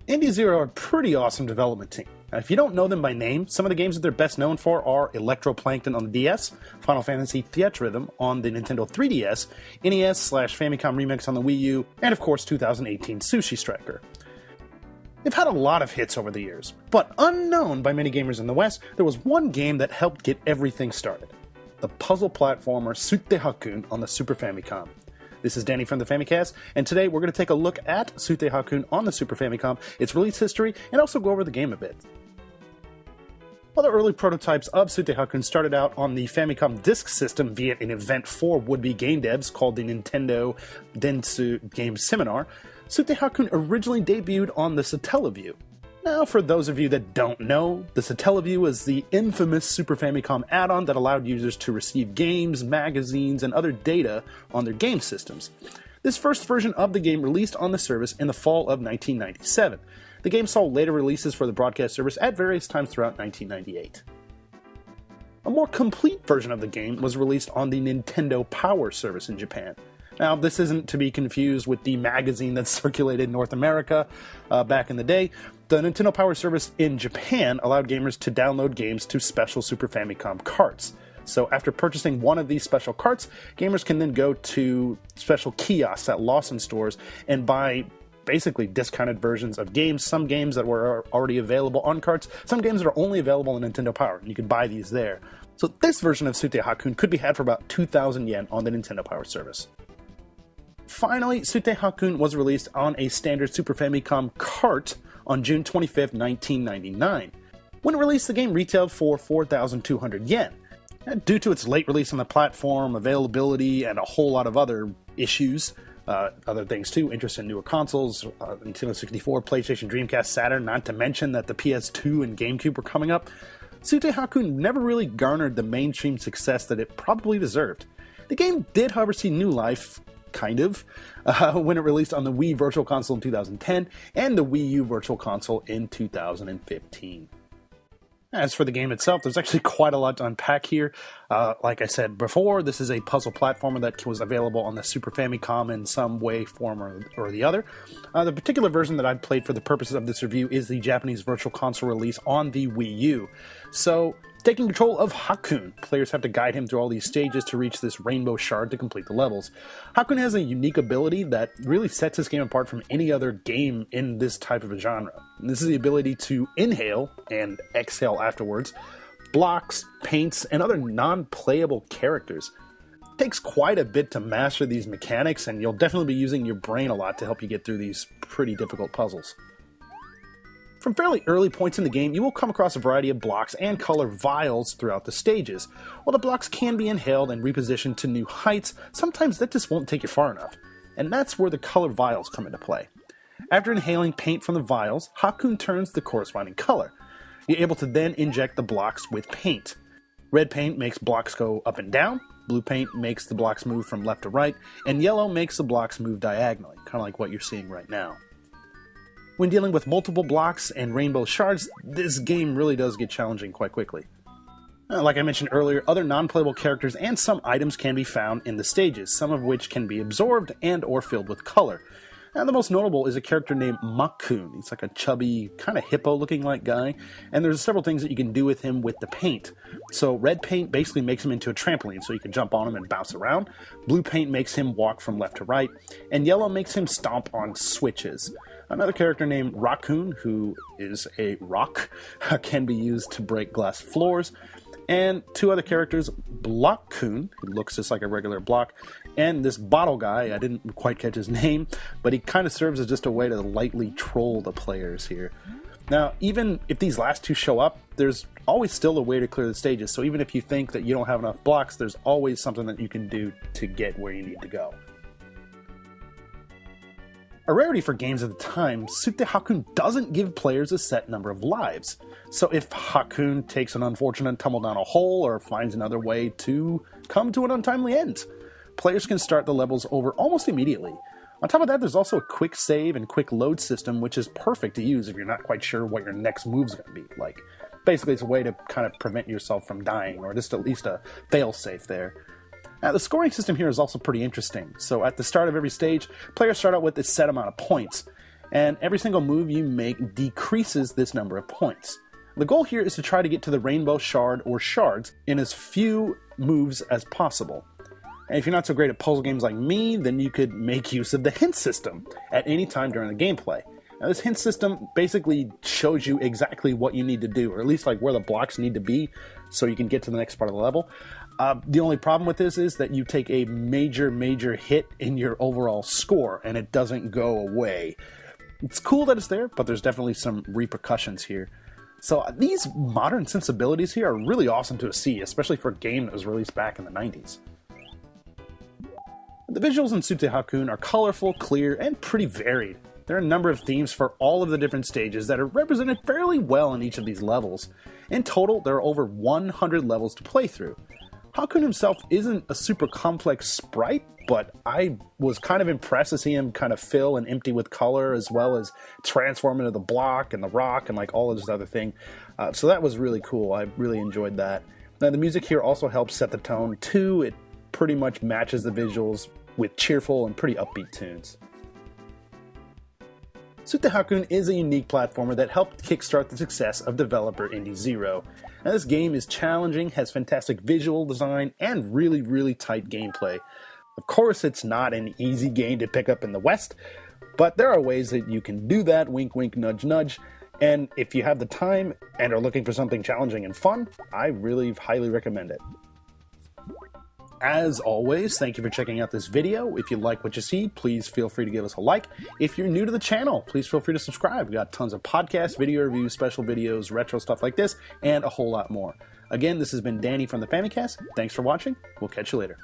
Indieszero are a pretty awesome development team. Now, if you don't know them by name, some of the games that they're best known for are Electroplankton on the DS, Final Fantasy Theatrhythm on the Nintendo 3DS, NES/Famicom Remix on the Wii U, and of course 2018 Sushi Striker. They've had a lot of hits over the years, but unknown by many gamers in the West, there was one game that helped get everything started. The puzzle platformer Sutte Hakkun on the Super Famicom. This is Danny from the Famicast, and today we're going to take a look at Sutte Hakkun on the Super Famicom, its release history, and also go over the game a bit. While the early prototypes of Sutte Hakkun started out on the Famicom Disk System via an event for would-be game devs called the Nintendo Dentsu Game Seminar, Sutte Hakkun originally debuted on the Satellaview. Now, for those of you that don't know, the Satellaview is the infamous Super Famicom add-on that allowed users to receive games, magazines, and other data on their game systems. This first version of the game released on the service in the fall of 1997. The game saw later releases for the broadcast service at various times throughout 1998. A more complete version of the game was released on the Nintendo Power service in Japan. Now, this isn't to be confused with the magazine that circulated in North America back in the day. The Nintendo Power service in Japan allowed gamers to download games to special Super Famicom carts. So after purchasing one of these special carts, gamers can then go to special kiosks at Lawson stores and buy basically discounted versions of games, some games that were already available on carts, some games that are only available on Nintendo Power, and you can buy these there. So this version of Sutte Hakkun could be had for about 2,000 yen on the Nintendo Power service. Finally, Sutte Hakkun was released on a standard Super Famicom cart on June 25, 1999. When released, the game retailed for 4,200 yen. Due to its late release on the platform, availability, and a whole lot of other issues, other things too, interest in newer consoles, Nintendo 64, PlayStation, Dreamcast, Saturn, not to mention that the PS2 and GameCube were coming up, Sutte Hakkun never really garnered the mainstream success that it probably deserved. The game did, however, see new life, kind of, when it released on the Wii Virtual Console in 2010 and the Wii U Virtual Console in 2015. As for the game itself, there's actually quite a lot to unpack here. Like I said before, this is a puzzle platformer that was available on the Super Famicom in some way, form, or the other. The particular version that I played for the purposes of this review is the Japanese Virtual Console release on the Wii U. So, taking control of Hakkun, players have to guide him through all these stages to reach this rainbow shard to complete the levels. Hakkun has a unique ability that really sets this game apart from any other game in this type of a genre. And this is the ability to inhale and exhale afterwards blocks, paints, and other non-playable characters. It takes quite a bit to master these mechanics, and you'll definitely be using your brain a lot to help you get through these pretty difficult puzzles. From fairly early points in the game, you will come across a variety of blocks and color vials throughout the stages. While the blocks can be inhaled and repositioned to new heights, sometimes that just won't take you far enough. And that's where the color vials come into play. After inhaling paint from the vials, Hakkun turns the corresponding color. You're able to then inject the blocks with paint. Red paint makes blocks go up and down, blue paint makes the blocks move from left to right, and yellow makes the blocks move diagonally, kind of like what you're seeing right now. When dealing with multiple blocks and rainbow shards, this game really does get challenging quite quickly. Like I mentioned earlier, other non-playable characters and some items can be found in the stages, some of which can be absorbed and or filled with color. Now, the most notable is a character named Raccoon. He's like a chubby, kind of hippo-looking like guy, and there's several things that you can do with him with the paint. So red paint basically makes him into a trampoline, so you can jump on him and bounce around. Blue paint makes him walk from left to right, and yellow makes him stomp on switches. Another character named Raccoon, who is a rock, can be used to break glass floors. And two other characters, Blockcoon, who looks just like a regular block, and this bottle guy, I didn't quite catch his name, but he kind of serves as just a way to lightly troll the players here. Now, even if these last two show up, there's always still a way to clear the stages, so even if you think that you don't have enough blocks, there's always something that you can do to get where you need to go. A rarity for games at the time, Sutte Hakkun doesn't give players a set number of lives. So if Hakkun takes an unfortunate tumble down a hole or finds another way to come to an untimely end, players can start the levels over almost immediately. On top of that, there's also a quick save and quick load system, which is perfect to use if you're not quite sure what your next move's going to be. Like, basically it's a way to kind of prevent yourself from dying, or just at least a fail-safe there. Now, the scoring system here is also pretty interesting. So at the start of every stage, players start out with a set amount of points. and every single move you make decreases this number of points. The goal here is to try to get to the rainbow shard or shards in as few moves as possible. And if you're not so great at puzzle games like me, then you could make use of the hint system at any time during the gameplay. Now, this hint system basically shows you exactly what you need to do, or at least like where the blocks need to be so you can get to the next part of the level. The only problem with this is that you take a major hit in your overall score, and it doesn't go away. It's cool that it's there, but there's definitely some repercussions here. So these modern sensibilities here are really awesome to see, especially for a game that was released back in the 90s. The visuals in Sutte Hakkun are colorful, clear, and pretty varied. There are a number of themes for all of the different stages that are represented fairly well in each of these levels. In total, there are over 100 levels to play through. Hakkun himself isn't a super complex sprite, but I was kind of impressed to see him kind of fill and empty with color, as well as transform into the block and the rock and like all of this other thing. So that was really cool. I really enjoyed that. Now the music here also helps set the tone too. It pretty much matches the visuals with cheerful and pretty upbeat tunes. Sutte Hakkun is a unique platformer that helped kickstart the success of developer Indieszero. Now this game is challenging, has fantastic visual design, and really tight gameplay. Of course, it's not an easy game to pick up in the West, but there are ways that you can do that, wink wink, nudge nudge, and if you have the time and are looking for something challenging and fun, I really highly recommend it. As always, thank you for checking out this video. If you like what you see, please feel free to give us a like. If you're new to the channel, please feel free to subscribe. We've got tons of podcasts, video reviews, special videos, retro stuff like this, and a whole lot more. Again, this has been Danny from the Famicast. Thanks for watching. We'll catch you later.